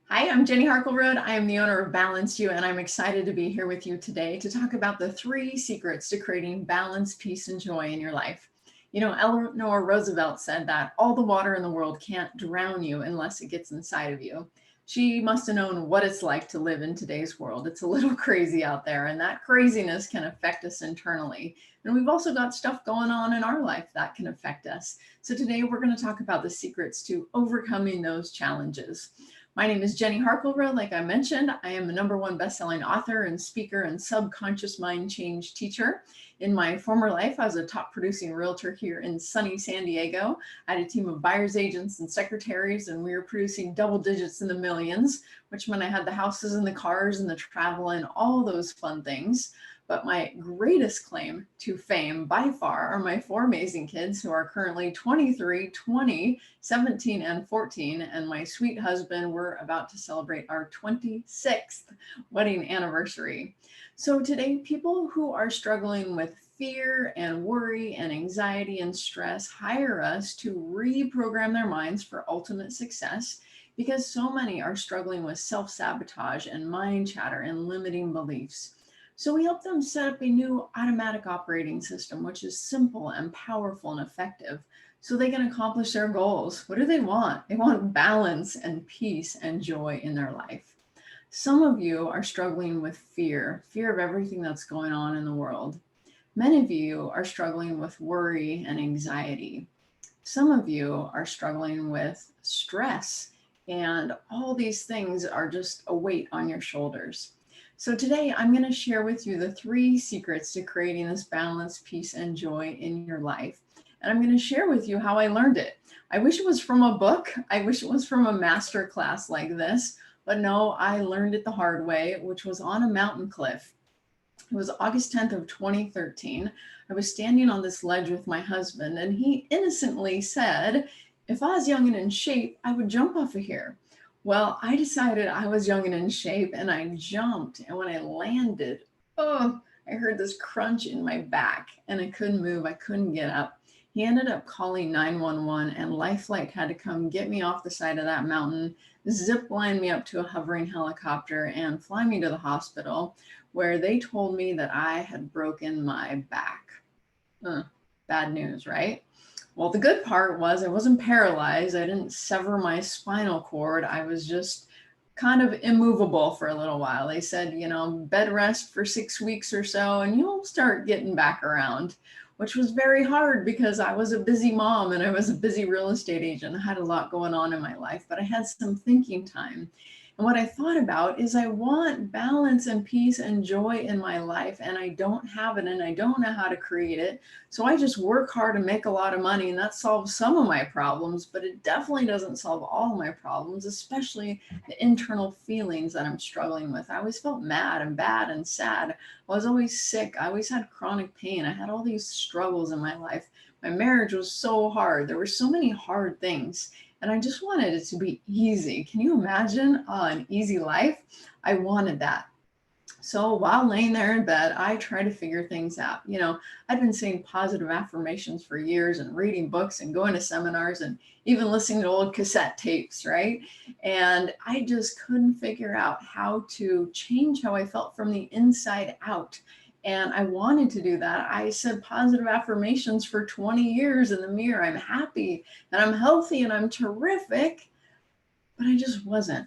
Hi, I'm Jenny Harkleroad. I am the owner of Balance You, and I'm excited to be here with you today to talk about the 3 secrets to creating balance, peace, and joy in your life. You know, Eleanor Roosevelt said that all the water in the world can't drown you unless it gets inside of you. She must have known what it's like to live in today's world. It's a little crazy out there, and that craziness can affect us internally. And we've also got stuff going on in our life that can affect us. So today we're going to talk about the secrets to overcoming those challenges. My name is Jenny Harkleroad. Like I mentioned, I am a #1 best-selling author and speaker and subconscious mind change teacher. In my former life, I was a top producing realtor here in sunny San Diego. I had a team of buyers agents and secretaries, and we were producing double digits in the millions, which meant I had the houses and the cars and the travel and all those fun things. But my greatest claim to fame by far are my 4 amazing kids who are currently 23, 20, 17, and 14. And my sweet husband, we're about to celebrate our 26th wedding anniversary. So today, people who are struggling with fear and worry and anxiety and stress hire us to reprogram their minds for ultimate success, because so many are struggling with self-sabotage and mind chatter and limiting beliefs. So we help them set up a new automatic operating system, which is simple and powerful and effective, so they can accomplish their goals. What do they want? They want balance and peace and joy in their life. Some of you are struggling with fear of everything that's going on in the world. Many of you are struggling with worry and anxiety. Some of you are struggling with stress, and all these things are just a weight on your shoulders. So today I'm going to share with you the 3 secrets to creating this balance, peace, and joy in your life. And I'm going to share with you how I learned it. I wish it was from a book. I wish it was from a master class like this, but no, I learned it the hard way, which was on a mountain cliff. It was August 10th of 2013. I was standing on this ledge with my husband, and he innocently said, if I was young and in shape, I would jump off of here. Well, I decided I was young and in shape, and I jumped. And when I landed, oh, I heard this crunch in my back, and I couldn't move. I couldn't get up. He ended up calling 911, and Life Flight had to come get me off the side of that mountain, zip line me up to a hovering helicopter, and fly me to the hospital, where they told me that I had broken my back. Bad news, right? Well, the good part was I wasn't paralyzed. I didn't sever my spinal cord. I was just kind of immovable for a little while. They said, bed rest for 6 weeks or so, and you'll start getting back around, which was very hard because I was a busy mom and I was a busy real estate agent. I had a lot going on in my life, but I had some thinking time. And what I thought about is I want balance and peace and joy in my life, and I don't have it, and I don't know how to create it. So I just work hard and make a lot of money, and that solves some of my problems, but it definitely doesn't solve all my problems, especially the internal feelings that I'm struggling with. I always felt mad and bad and sad. I was always sick. I always had chronic pain. I had all these struggles in my life. My marriage was so hard. There were so many hard things, and I just wanted it to be easy. Can you imagine an easy life? I wanted that. So while laying there in bed, I tried to figure things out. I'd been saying positive affirmations for years and reading books and going to seminars and even listening to old cassette tapes, right? And I just couldn't figure out how to change how I felt from the inside out. And I wanted to do that. I said positive affirmations for 20 years in the mirror. I'm happy and I'm healthy and I'm terrific, but I just wasn't.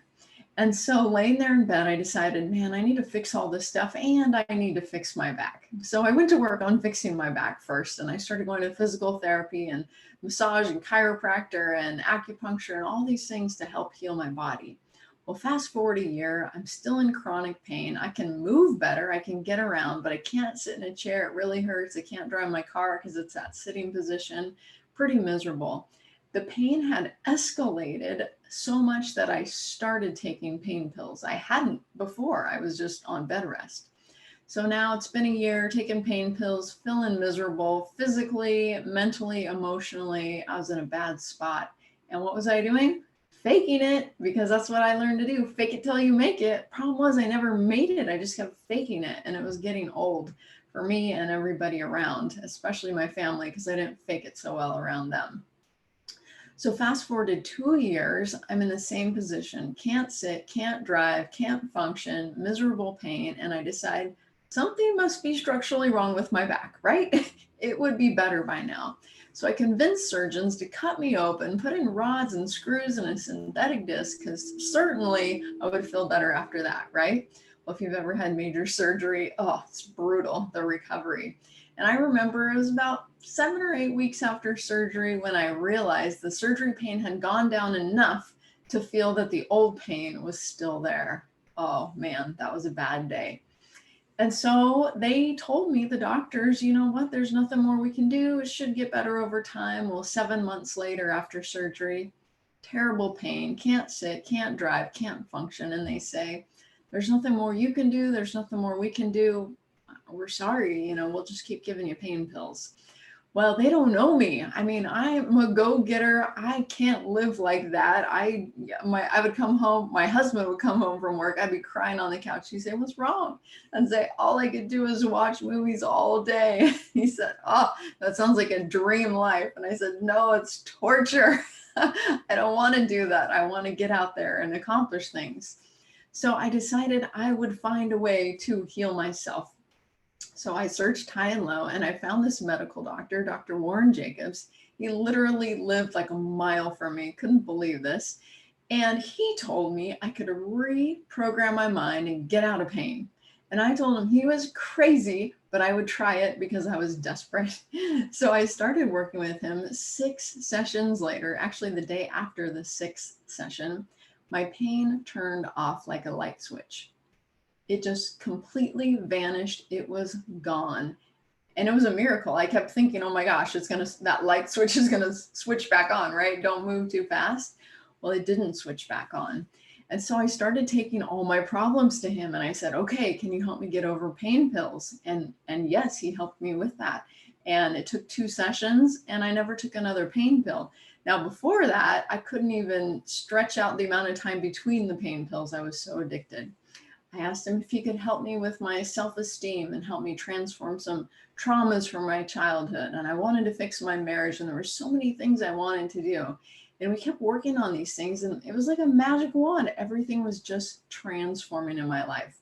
And so laying there in bed, I decided, man, I need to fix all this stuff and I need to fix my back. So I went to work on fixing my back first, and I started going to physical therapy and massage and chiropractor and acupuncture and all these things to help heal my body. Well, fast forward a year, I'm still in chronic pain. I can move better, I can get around, but I can't sit in a chair. It really hurts. I can't drive my car because it's that sitting position. Pretty miserable. The pain had escalated so much that I started taking pain pills. I hadn't before. I was just on bed rest. So now it's been a year taking pain pills, feeling miserable physically, mentally, emotionally. I was in a bad spot. And what was I doing? Faking it, because that's what I learned to do. Fake it till you make it. Problem was I never made it. I just kept faking it, and it was getting old for me and everybody around, especially my family, because I didn't fake it so well around them. So fast forward to 2 years, I'm in the same position, can't sit, can't drive, can't function, miserable pain. And I decide something must be structurally wrong with my back, right? It would be better by now. So I convinced surgeons to cut me open, put in rods and screws and a synthetic disc, because certainly I would feel better after that, right? Well, if you've ever had major surgery, oh, it's brutal, the recovery. And I remember it was about 7 or 8 weeks after surgery when I realized the surgery pain had gone down enough to feel that the old pain was still there. Oh man, that was a bad day. And so they told me, the doctors, you know what, there's nothing more we can do. It should get better over time. Well, 7 months later after surgery, terrible pain, can't sit, can't drive, can't function. And they say, there's nothing more you can do. There's nothing more we can do. We're sorry, we'll just keep giving you pain pills. Well, they don't know me. I mean, I'm a go-getter. I can't live like that. I would come home, my husband would come home from work. I'd be crying on the couch. He'd say, "What's wrong?" I'd say, "All I could do is watch movies all day." He said, "Oh, that sounds like a dream life." And I said, "No, it's torture." I don't want to do that. I want to get out there and accomplish things. So I decided I would find a way to heal myself. So I searched high and low, and I found this medical doctor, Dr. Warren Jacobs. He literally lived like a mile from me. Couldn't believe this. And he told me I could reprogram my mind and get out of pain. And I told him he was crazy, but I would try it because I was desperate. So I started working with him. 6 sessions later, actually the day after the 6th session, my pain turned off like a light switch. It just completely vanished. It was gone. And it was a miracle. I kept thinking, oh my gosh, that light switch is going to switch back on, right? Don't move too fast. Well, it didn't switch back on. And so I started taking all my problems to him, and I said, okay, can you help me get over pain pills? And yes, he helped me with that. And it took 2 sessions, and I never took another pain pill. Now, before that, I couldn't even stretch out the amount of time between the pain pills. I was so addicted. I asked him if he could help me with my self-esteem and help me transform some traumas from my childhood. And I wanted to fix my marriage, and there were so many things I wanted to do. And we kept working on these things, and it was like a magic wand. Everything was just transforming in my life.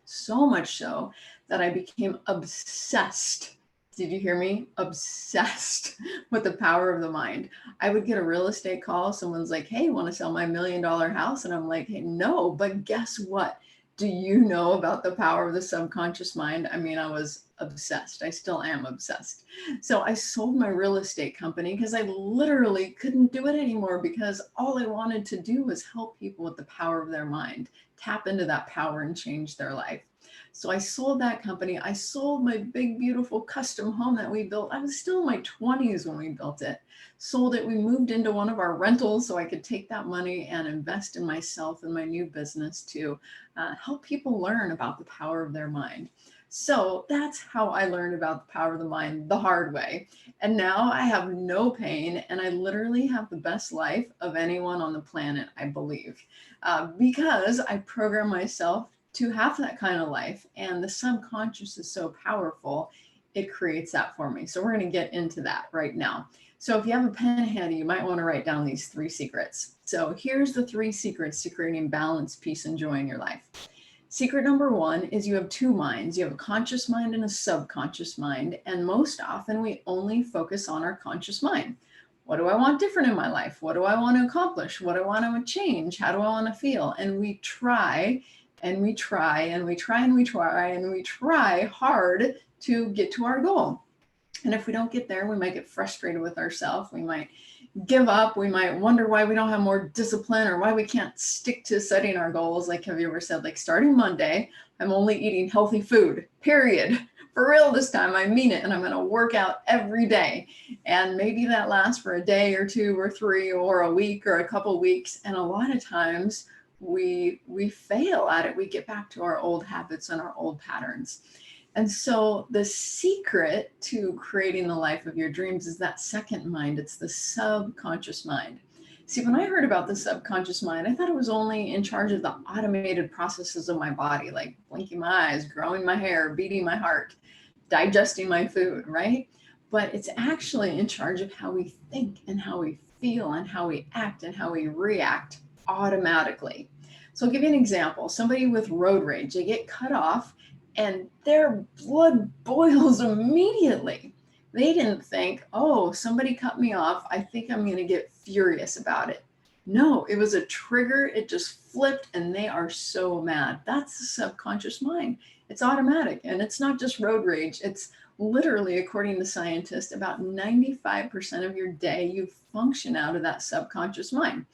So much so that I became obsessed. Did you hear me? Obsessed with the power of the mind. I would get a real estate call. Someone's like, hey, want to sell my $1 million house? And I'm like, hey, no, but guess what? Do you know about the power of the subconscious mind? I mean, I was obsessed. I still am obsessed. So I sold my real estate company because I literally couldn't do it anymore, because all I wanted to do was help people with the power of their mind, tap into that power and change their life. So I sold that company. I sold my big, beautiful custom home that we built. I was still in my 20s when we built it. Sold it. We moved into one of our rentals so I could take that money and invest in myself and my new business to help people learn about the power of their mind. So that's how I learned about the power of the mind the hard way. And now I have no pain, and I literally have the best life of anyone on the planet, I believe, because I program myself to have that kind of life. And the subconscious is so powerful, it creates that for me. So we're going to get into that right now. So if you have a pen handy, you might want to write down these 3 secrets. So here's the 3 secrets to creating balance, peace, and joy in your life. Secret number 1 is you have 2 minds. You have a conscious mind and a subconscious mind. And most often we only focus on our conscious mind. What do I want different in my life? What do I want to accomplish? What do I want to change? How do I want to feel? And we try and we try and we try and we try and we try hard to get to our goal. And if we don't get there, we might get frustrated with ourselves. We might give up. We might wonder why we don't have more discipline, or why we can't stick to setting our goals. Like, have you ever said, like, starting Monday, I'm only eating healthy food, period. For real this time, I mean it. And I'm going to work out every day. And maybe that lasts for a day or 2 or 3 or a week or a couple weeks. And a lot of times we fail at it. We get back to our old habits and our old patterns. And so the secret to creating the life of your dreams is that second mind. It's the subconscious mind. See, when I heard about the subconscious mind, I thought it was only in charge of the automated processes of my body, like blinking my eyes, growing my hair, beating my heart, digesting my food, right? But it's actually in charge of how we think and how we feel and how we act and how we react automatically. So I'll give you an example. Somebody with road rage, they get cut off and their blood boils immediately. They didn't think, oh, somebody cut me off, I think I'm going to get furious about it. No, it was a trigger. It just flipped and they are so mad. That's the subconscious mind. It's automatic. And it's not just road rage. It's literally, according to scientists, about 95% of your day you function out of that subconscious mind.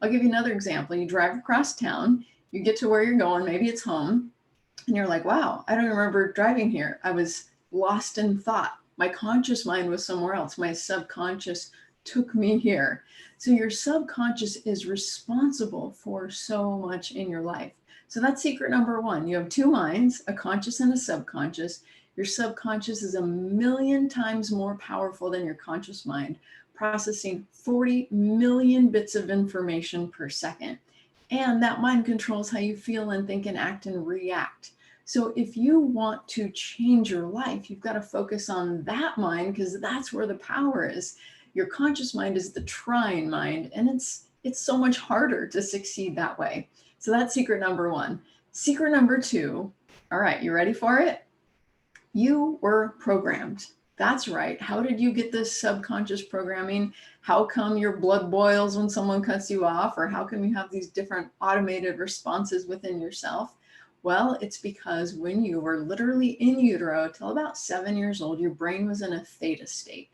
I'll give you another example. You drive across town, you get to where you're going, maybe it's home, and you're like, wow, I don't remember driving here. I was lost in thought. My conscious mind was somewhere else. My subconscious took me here. So your subconscious is responsible for so much in your life. So that's secret number one. You have two minds, a conscious and a subconscious. Your subconscious is 1,000,000 times more powerful than your conscious mind, processing 40 million bits of information per second. And that mind controls how you feel and think and act and react. So if you want to change your life, you've got to focus on that mind because that's where the power is. Your conscious mind is the trying mind, and it's so much harder to succeed that way. So that's secret number one. Secret number two, all right, you ready for it? You were programmed. That's right. How did you get this subconscious programming? How come your blood boils when someone cuts you off? Or how come you have these different automated responses within yourself? Well, it's because when you were literally in utero till about 7 years old, your brain was in a theta state.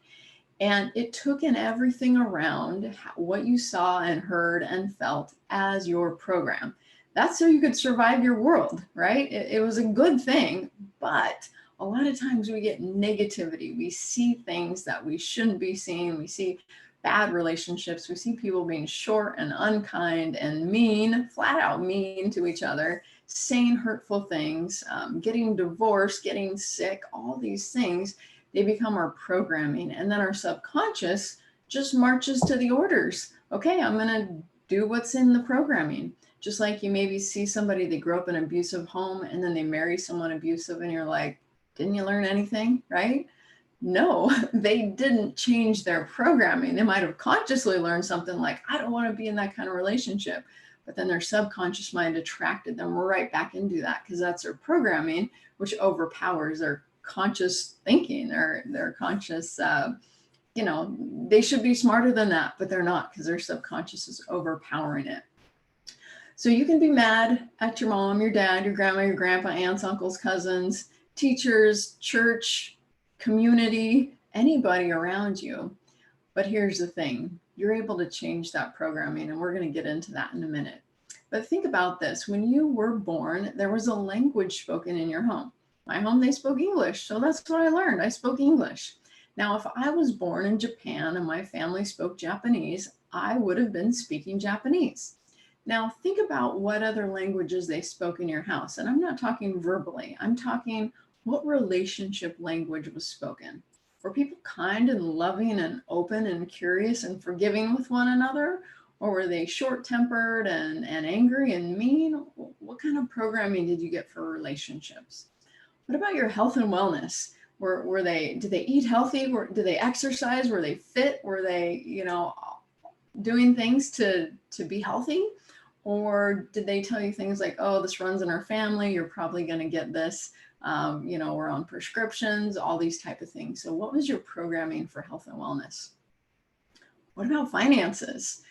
And it took in everything around what you saw and heard and felt as your program. That's so you could survive your world, right? It was a good thing, but a lot of times we get negativity. We see things that we shouldn't be seeing. We see bad relationships. We see people being short and unkind and mean, flat out mean to each other, saying hurtful things, getting divorced, getting sick, all these things. They become our programming. And then our subconscious just marches to the orders. Okay, I'm going to do what's in the programming. Just like you maybe see somebody, they grew up in an abusive home and then they marry someone abusive and you're like, didn't you learn anything, right? No, they didn't change their programming. They might have consciously learned something like, I don't want to be in that kind of relationship. But then their subconscious mind attracted them right back into that because that's their programming, which overpowers their conscious thinking or their conscious, they should be smarter than that, but they're not because their subconscious is overpowering it. So you can be mad at your mom, your dad, your grandma, your grandpa, aunts, uncles, cousins, teachers, church, community, anybody around you. But here's the thing, you're able to change that programming, and we're going to get into that in a minute. But think about this. When you were born, there was a language spoken in your home. My home, they spoke English. So that's what I learned. I spoke English. Now, if I was born in Japan and my family spoke Japanese, I would have been speaking Japanese. Now, think about what other languages they spoke in your house. And I'm not talking verbally. I'm talking what relationship language was spoken. Were people kind and loving and open and curious and forgiving with one another? Or were they short-tempered and angry and mean? What kind of programming did you get for relationships? What about your health and wellness? Did they eat healthy? Did they exercise? Were they fit? Were they, doing things to be healthy? Or did they tell you things like, oh, this runs in our family, you're probably going to get this, we're on prescriptions, all these type of things. So what was your programming for health and wellness? What about finances?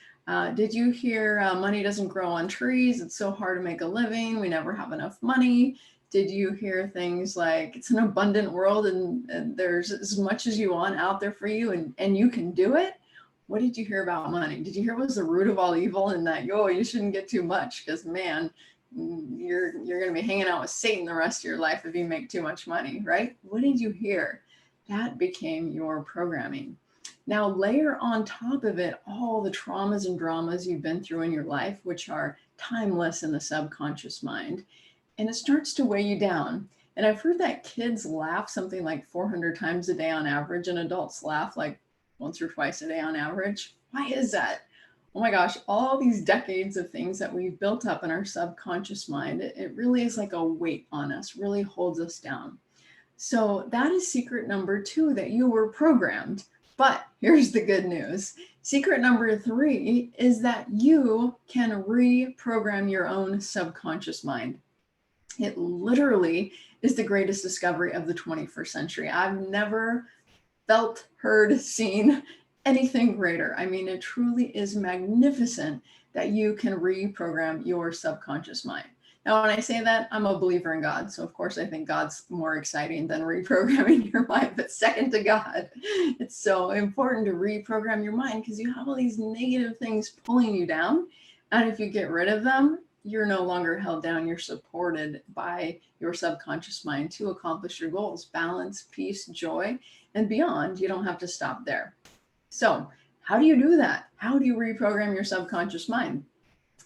Did you hear money doesn't grow on trees? It's so hard to make a living. We never have enough money. Did you hear things like it's an abundant world and there's as much as you want out there for you and you can do it? What did you hear about money? Did you hear it was the root of all evil and that, you shouldn't get too much because, man, you're going to be hanging out with Satan the rest of your life if you make too much money, right? What did you hear? That became your programming. Now, layer on top of it all the traumas and dramas you've been through in your life, which are timeless in the subconscious mind, and it starts to weigh you down. And I've heard that kids laugh something like 400 times a day on average, and adults laugh like once or twice a day on average. Why is that? Oh my gosh, all these decades of things that we've built up in our subconscious mind, it really is like a weight on us, really holds us down. So that is secret number two, that you were programmed. But here's the good news. Secret number 3 is that you can reprogram your own subconscious mind. It literally is the greatest discovery of the 21st century. I've never felt, heard, seen anything greater. I mean, it truly is magnificent that you can reprogram your subconscious mind. Now, when I say that, I'm a believer in God. So, of course, I think God's more exciting than reprogramming your mind. But second to God, it's so important to reprogram your mind because you have all these negative things pulling you down. And if you get rid of them, you're no longer held down. You're supported by your subconscious mind to accomplish your goals, balance, peace, joy, and beyond. You don't have to stop there. So how do you do that? How do you reprogram your subconscious mind?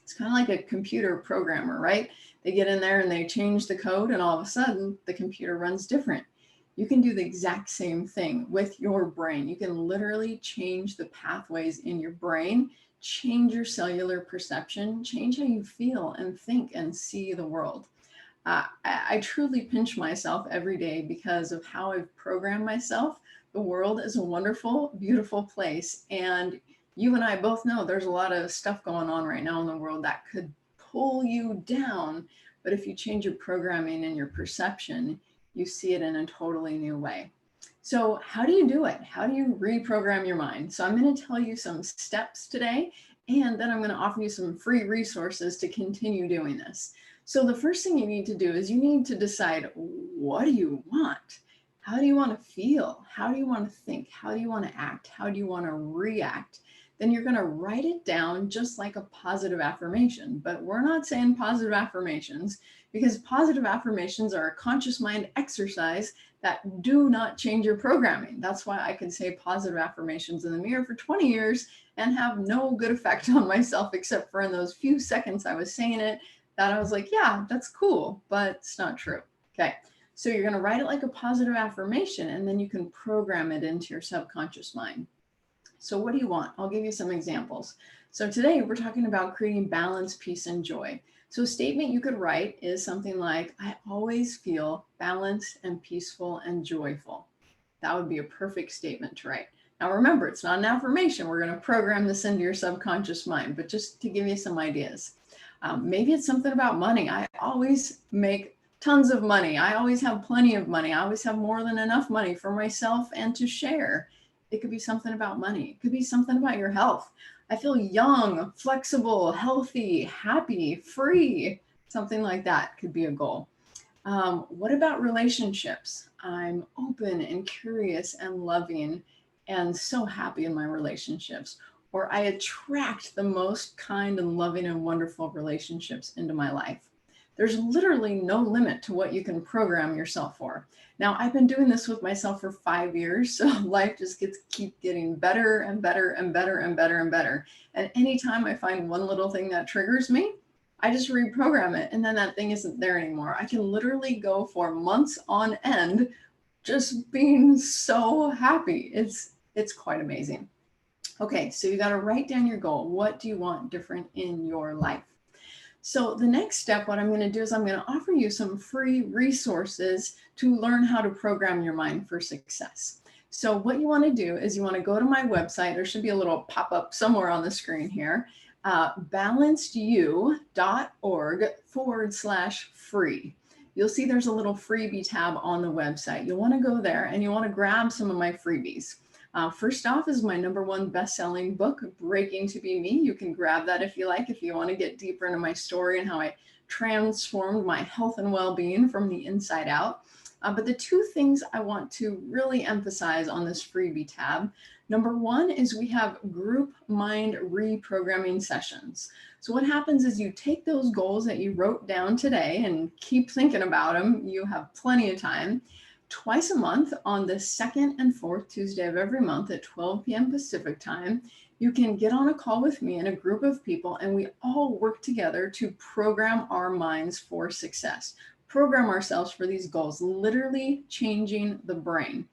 It's kind of like a computer programmer, right? They get in there and they change the code and all of a sudden the computer runs different. You can do the exact same thing with your brain. You can literally change the pathways in your brain, change your cellular perception, change how you feel and think and see the world. I truly pinch myself every day because of how I've programmed myself. The world is a wonderful, beautiful place. And you and I both know there's a lot of stuff going on right now in the world that could pull you down. But if you change your programming and your perception, you see it in a totally new way. So how do you do it? How do you reprogram your mind? So I'm going to tell you some steps today, and then I'm going to offer you some free resources to continue doing this. So the first thing you need to do is you need to decide, what do you want? How do you want to feel? How do you want to think? How do you want to act? How do you want to react? Then you're going to write it down just like a positive affirmation. But we're not saying positive affirmations because positive affirmations are a conscious mind exercise that do not change your programming. That's why I could say positive affirmations in the mirror for 20 years and have no good effect on myself, except for in those few seconds I was saying it, that I was like, yeah, that's cool, but it's not true. Okay. So you're going to write it like a positive affirmation, and then you can program it into your subconscious mind. So what do you want? I'll give you some examples. So today we're talking about creating balance, peace, and joy. So a statement you could write is something like, I always feel balanced and peaceful and joyful. That would be a perfect statement to write. Now remember, it's not an affirmation. We're going to program this into your subconscious mind, but just to give you some ideas. Maybe it's something about money. I always make tons of money. I always have plenty of money. I always have more than enough money for myself and to share. It could be something about money. It could be something about your health. I feel young, flexible, healthy, happy, free. Something like that could be a goal. What about relationships? I'm open and curious and loving and so happy in my relationships. Or I attract the most kind and loving and wonderful relationships into my life. There's literally no limit to what you can program yourself for. Now, I've been doing this with myself for 5 years, so life just keep getting better and better and better and better and better. And anytime I find one little thing that triggers me, I just reprogram it, and then that thing isn't there anymore. I can literally go for months on end just being so happy. It's quite amazing. Okay, so you got to write down your goal. What do you want different in your life? So the next step, what I'm going to do is I'm going to offer you some free resources to learn how to program your mind for success. So what you want to do is you want to go to my website. There should be a little pop-up somewhere on the screen here, balancedyou.org/free. You'll see there's a little freebie tab on the website. You'll want to go there and you want to grab some of my freebies. First off is my #1 best-selling book, Breaking to Be Me. You can grab that if you like, if you want to get deeper into my story and how I transformed my health and well-being from the inside out. But the two things I want to really emphasize on this freebie tab, #1 is we have group mind reprogramming sessions. So what happens is you take those goals that you wrote down today and keep thinking about them. You have plenty of time. Twice a month on the second and fourth Tuesday of every month at 12 p.m. Pacific time, you can get on a call with me and a group of people, and we all work together to program our minds for success, program ourselves for these goals, literally changing the brain.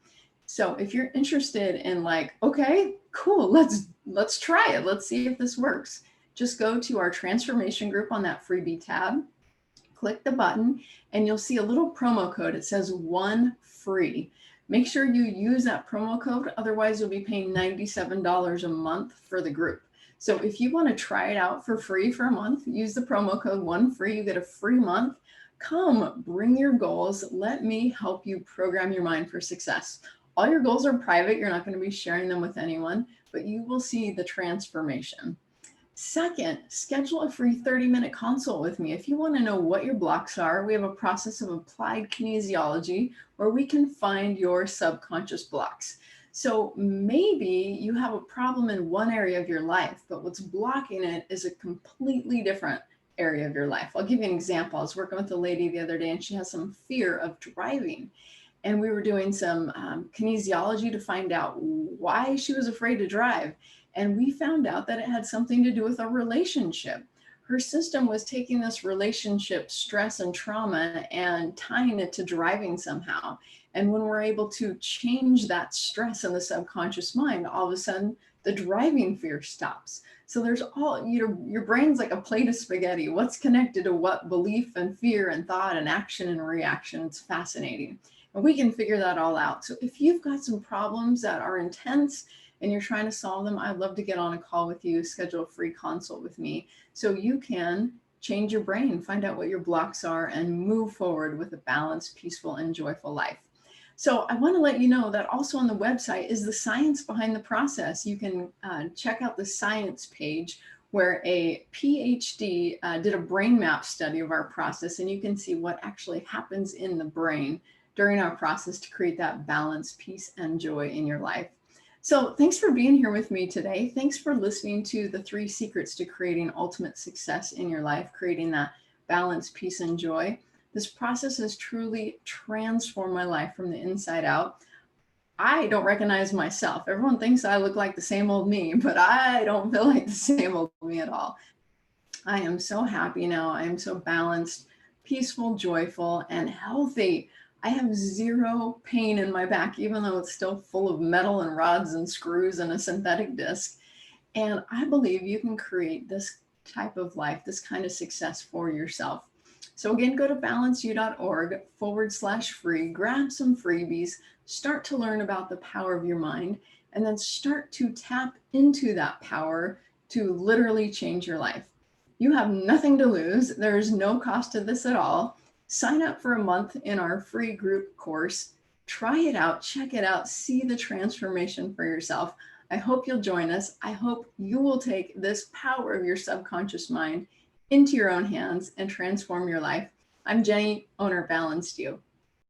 So if you're interested in like, okay, cool, let's try it. Let's see if this works. Just go to our transformation group on that freebie tab. Click the button and you'll see a little promo code. It says 1 free. Make sure you use that promo code. Otherwise, you'll be paying $97 a month for the group. So if you want to try it out for free for a month, use the promo code ONEFREE. You get a free month. Come, bring your goals. Let me help you program your mind for success. All your goals are private. You're not going to be sharing them with anyone, but you will see the transformation. Second, schedule a free 30-minute consult with me. If you want to know what your blocks are, we have a process of applied kinesiology where we can find your subconscious blocks. So maybe you have a problem in one area of your life, but what's blocking it is a completely different area of your life. I'll give you an example. I was working with a lady the other day and she has some fear of driving. And we were doing some kinesiology to find out why she was afraid to drive. And we found out that it had something to do with a relationship. Her system was taking this relationship stress and trauma and tying it to driving somehow. And when we're able to change that stress in the subconscious mind, all of a sudden the driving fear stops. So there's all, your brain's like a plate of spaghetti. What's connected to what belief and fear and thought and action and reaction? It's fascinating. And we can figure that all out. So if you've got some problems that are intense and you're trying to solve them, I'd love to get on a call with you, schedule a free consult with me so you can change your brain, find out what your blocks are, and move forward with a balanced, peaceful, and joyful life. So I want to let you know that also on the website is the science behind the process. You can check out the science page where a PhD did a brain map study of our process, and you can see what actually happens in the brain during our process to create that balance, peace, and joy in your life. So thanks for being here with me today. Thanks for listening to the 3 secrets to creating ultimate success in your life, creating that balance, peace, and joy. This process has truly transformed my life from the inside out. I don't recognize myself. Everyone thinks I look like the same old me, but I don't feel like the same old me at all. I am so happy now. I am so balanced, peaceful, joyful, and healthy. I have zero pain in my back, even though it's still full of metal and rods and screws and a synthetic disc. And I believe you can create this type of life, this kind of success for yourself. So again, go to balanceyou.org/free, grab some freebies, start to learn about the power of your mind, and then start to tap into that power to literally change your life. You have nothing to lose. There's no cost to this at all. Sign up for a month in our free group course. Try it out, check it out, see the transformation for yourself. I hope you'll join us. I hope you will take this power of your subconscious mind into your own hands and transform your life. I'm Jenny, owner of Balanced You.